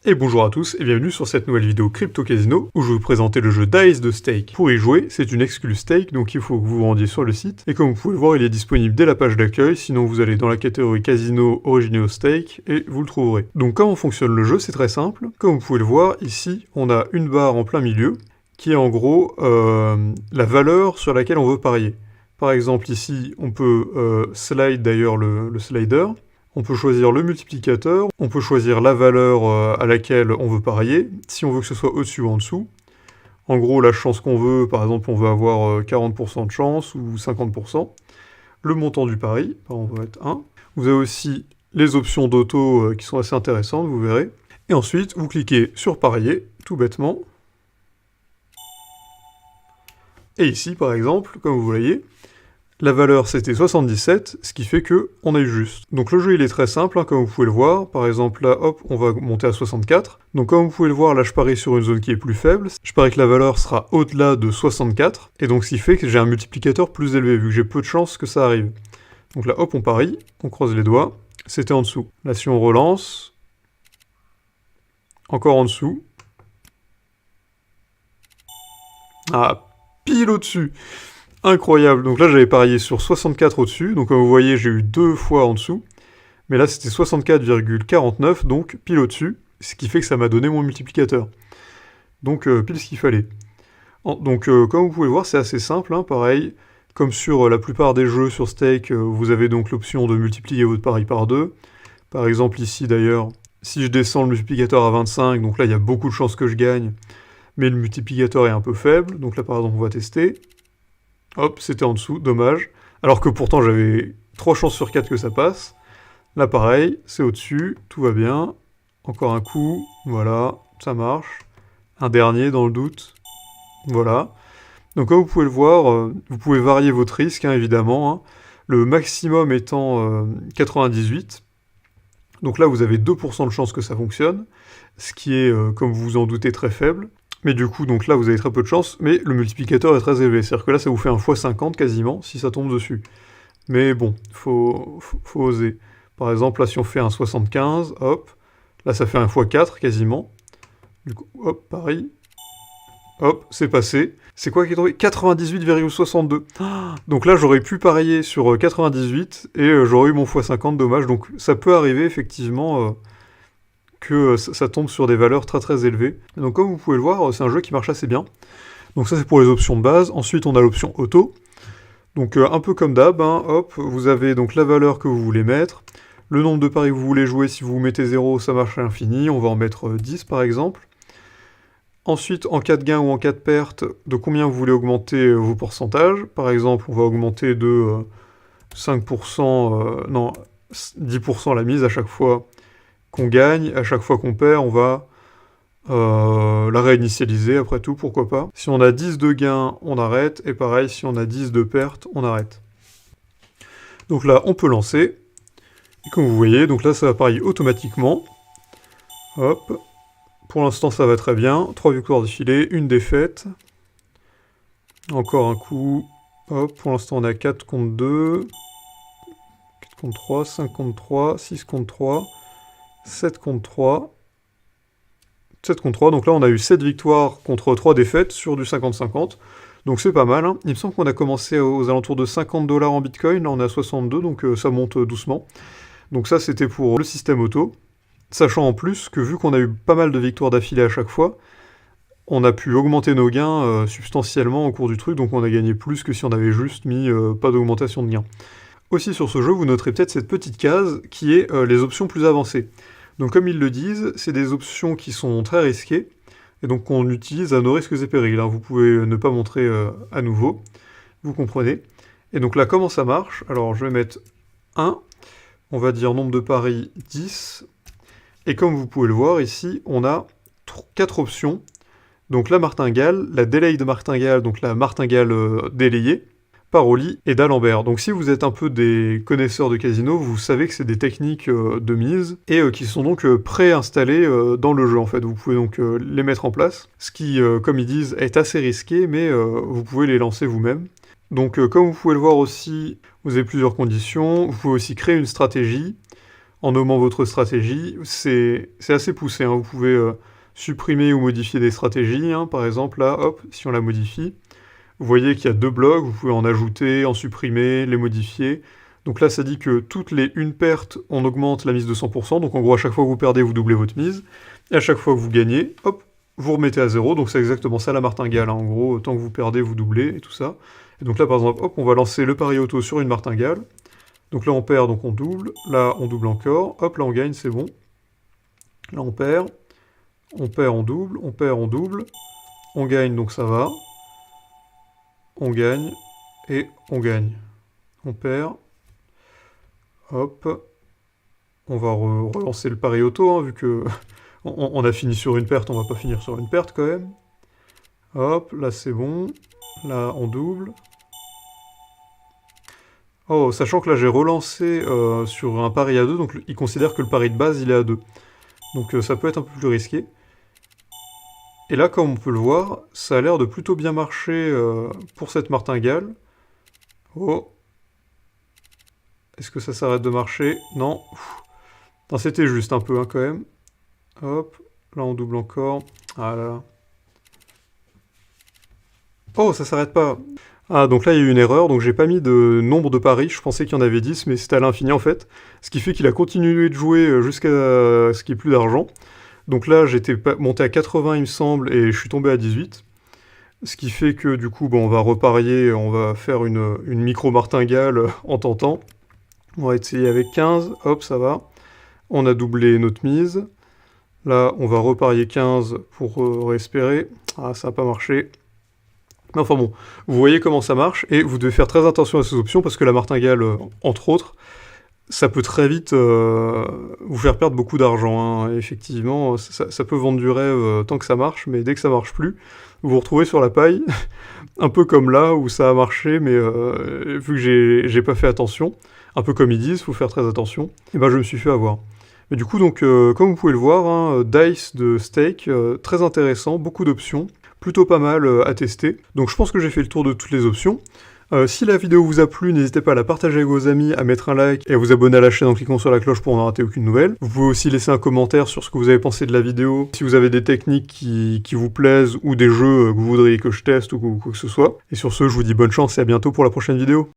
Et bonjour à tous et bienvenue sur cette nouvelle vidéo Crypto Casino où je vais vous présenter le jeu Dice de Stake. Pour y jouer, c'est une exclue Stake, donc il faut que vous vous rendiez sur le site. Et comme vous pouvez le voir, il est disponible dès la page d'accueil, sinon vous allez dans la catégorie Casino Original Stake et vous le trouverez. Donc comment fonctionne le jeu, c'est très simple. Comme vous pouvez le voir, ici, on a une barre en plein milieu qui est en gros la valeur sur laquelle on veut parier. Par exemple ici, on peut slide d'ailleurs le slider. On peut choisir le multiplicateur, on peut choisir la valeur à laquelle on veut parier, si on veut que ce soit au-dessus ou en dessous. En gros, la chance qu'on veut, par exemple, on veut avoir 40% de chance ou 50%. Le montant du pari, par exemple, on va mettre 1. Vous avez aussi les options d'auto qui sont assez intéressantes, vous verrez. Et ensuite, vous cliquez sur parier, tout bêtement. Et ici, par exemple, comme vous voyez, la valeur c'était 77, ce qui fait que on a eu juste. Donc le jeu il est très simple, hein, comme vous pouvez le voir. Par exemple là, hop, on va monter à 64. Donc comme vous pouvez le voir, là je parie sur une zone qui est plus faible. Je parie que la valeur sera au-delà de 64. Et donc ce qui fait que j'ai un multiplicateur plus élevé, vu que j'ai peu de chances que ça arrive. Donc là, hop, on parie, on croise les doigts. C'était en dessous. Là si on relance, encore en dessous. Ah, pile au-dessus. Incroyable, donc là j'avais parié sur 64 au-dessus, donc comme vous voyez j'ai eu 2 fois en dessous, mais là c'était 64,49, donc pile au-dessus, ce qui fait que ça m'a donné mon multiplicateur. Donc pile ce qu'il fallait. Donc comme vous pouvez le voir c'est assez simple, hein, pareil, comme sur la plupart des jeux sur Stake, vous avez donc l'option de multiplier votre pari par 2. Par exemple ici d'ailleurs, si je descends le multiplicateur à 25, donc là il y a beaucoup de chances que je gagne, mais le multiplicateur est un peu faible, donc là par exemple on va tester. Hop, c'était en dessous, dommage. Alors que pourtant j'avais 3 chances sur 4 que ça passe. Là pareil, c'est au-dessus, tout va bien. Encore un coup, voilà, ça marche. Un dernier dans le doute. Voilà. Donc comme vous pouvez le voir, vous pouvez varier votre risque, hein, évidemment. Hein. Le maximum étant 98. Donc là vous avez 2% de chance que ça fonctionne. Ce qui est, comme vous vous en doutez, très faible. Mais du coup, donc là, vous avez très peu de chance, mais le multiplicateur est très élevé. C'est-à-dire que là, ça vous fait un x50 quasiment, si ça tombe dessus. Mais bon, faut oser. Par exemple, là, si on fait un 75, hop, là, ça fait un x4 quasiment. Du coup, hop, pareil. Hop, c'est passé. C'est quoi qui est tombé? 98,62. Donc là, j'aurais pu parier sur 98 et j'aurais eu mon x50, dommage. Donc ça peut arriver, effectivement... que ça tombe sur des valeurs très très élevées. Donc comme vous pouvez le voir, c'est un jeu qui marche assez bien. Donc ça c'est pour les options de base. Ensuite on a l'option auto. Donc un peu comme d'hab, hein, hop, vous avez donc la valeur que vous voulez mettre, le nombre de paris que vous voulez jouer, si vous mettez 0, ça marche à l'infini, on va en mettre 10 par exemple. Ensuite, en cas de gain ou en cas de perte, de combien vous voulez augmenter vos pourcentages. Par exemple, on va augmenter de 5%, non, 10% la mise à chaque fois qu'on gagne, à chaque fois qu'on perd, on va la réinitialiser, après tout, pourquoi pas. Si on a 10 de gain, on arrête, et pareil, si on a 10 de perte, on arrête. Donc là, on peut lancer, et comme vous voyez, donc là, ça va parier automatiquement. Hop, pour l'instant, ça va très bien, 3 victoires d'affilée, une défaite. Encore un coup, hop, pour l'instant, on a 4 contre 2, 4 contre 3, 5 contre 3, 6 contre 3, 7 contre 3, 7 contre 3, donc là on a eu 7 victoires contre 3 défaites sur du 50-50, donc c'est pas mal, hein. Il me semble qu'on a commencé aux alentours de 50 $ en Bitcoin, là on est à 62, donc ça monte doucement. Donc ça c'était pour le système auto, sachant en plus que vu qu'on a eu pas mal de victoires d'affilée à chaque fois, on a pu augmenter nos gains substantiellement au cours du truc, donc on a gagné plus que si on avait juste mis pas d'augmentation de gains. Aussi sur ce jeu, vous noterez peut-être cette petite case qui est les options plus avancées. Donc comme ils le disent, c'est des options qui sont très risquées, et donc qu'on utilise à nos risques et périls. Hein. Vous pouvez ne pas montrer à nouveau, vous comprenez. Et donc là, comment ça marche? Alors je vais mettre 1, on va dire nombre de paris 10, et comme vous pouvez le voir ici, on a 4 options. Donc la martingale, la delayed martingale, donc la martingale délayée, Paroli et d'Alembert. Donc si vous êtes un peu des connaisseurs de casino, vous savez que c'est des techniques de mise et qui sont donc préinstallées dans le jeu en fait. Vous pouvez donc les mettre en place, ce qui, comme ils disent, est assez risqué, mais vous pouvez les lancer vous-même. Donc comme vous pouvez le voir aussi, vous avez plusieurs conditions. Vous pouvez aussi créer une stratégie. en nommant votre stratégie. C'est assez poussé, hein. Vous pouvez supprimer ou modifier des stratégies, hein. Par exemple, là, hop, si on la modifie, vous voyez qu'il y a 2 blocs, vous pouvez en ajouter, en supprimer, les modifier. Donc là, ça dit que toutes les 1 perte, on augmente la mise de 100%. Donc en gros, à chaque fois que vous perdez, vous doublez votre mise. Et à chaque fois que vous gagnez, hop, vous remettez à 0. Donc c'est exactement ça la martingale, hein. En gros, tant que vous perdez, vous doublez et tout ça. Et donc là, par exemple, hop, on va lancer le pari auto sur une martingale. Donc là, on perd, donc on double. Là, on double encore. Hop, là, on gagne, c'est bon. Là, on perd. On perd, on double. On perd, on double. On gagne, donc ça va. On gagne. Et on gagne. On perd. Hop. On va relancer le pari auto, hein, vu que on a fini sur une perte, on va pas finir sur une perte quand même. Hop, là c'est bon. Là, on double. Oh, sachant que là j'ai relancé sur un pari à 2, donc il considère que le pari de base il est à 2. Donc ça peut être un peu plus risqué. Et là, comme on peut le voir, ça a l'air de plutôt bien marcher pour cette martingale. Oh. Est-ce que ça s'arrête de marcher? Non. Non, c'était juste un peu, hein, quand même. Hop. Là, on double encore. Ah là là. Oh, ça s'arrête pas. Ah, donc là, il y a eu une erreur. Donc, j'ai pas mis de nombre de paris. Je pensais qu'il y en avait 10, mais c'était à l'infini, en fait. Ce qui fait qu'il a continué de jouer jusqu'à ce qu'il n'y ait plus d'argent. Donc là, j'étais monté à 80, il me semble, et je suis tombé à 18. Ce qui fait que, du coup, bon, on va reparier, on va faire une micro-martingale en tentant. On va essayer avec 15. Hop, ça va. On a doublé notre mise. Là, on va reparier 15 pour réespérer. Ah, ça n'a pas marché. Mais enfin bon, vous voyez comment ça marche, et vous devez faire très attention à ces options, parce que la martingale, entre autres, ça peut très vite vous faire perdre beaucoup d'argent, hein. Effectivement, ça peut vendre du rêve tant que ça marche, mais dès que ça marche plus, vous vous retrouvez sur la paille, un peu comme là où ça a marché, mais vu que j'ai pas fait attention, un peu comme ils disent, faut faire très attention, et ben je me suis fait avoir. Mais du coup, donc, comme vous pouvez le voir, hein, dice de stake, très intéressant, beaucoup d'options, plutôt pas mal à tester. Donc je pense que j'ai fait le tour de toutes les options. Si la vidéo vous a plu, n'hésitez pas à la partager avec vos amis, à mettre un like et à vous abonner à la chaîne en cliquant sur la cloche pour ne rater aucune nouvelle. Vous pouvez aussi laisser un commentaire sur ce que vous avez pensé de la vidéo, si vous avez des techniques qui vous plaisent ou des jeux que vous voudriez que je teste ou quoi que ce soit. Et sur ce, je vous dis bonne chance et à bientôt pour la prochaine vidéo.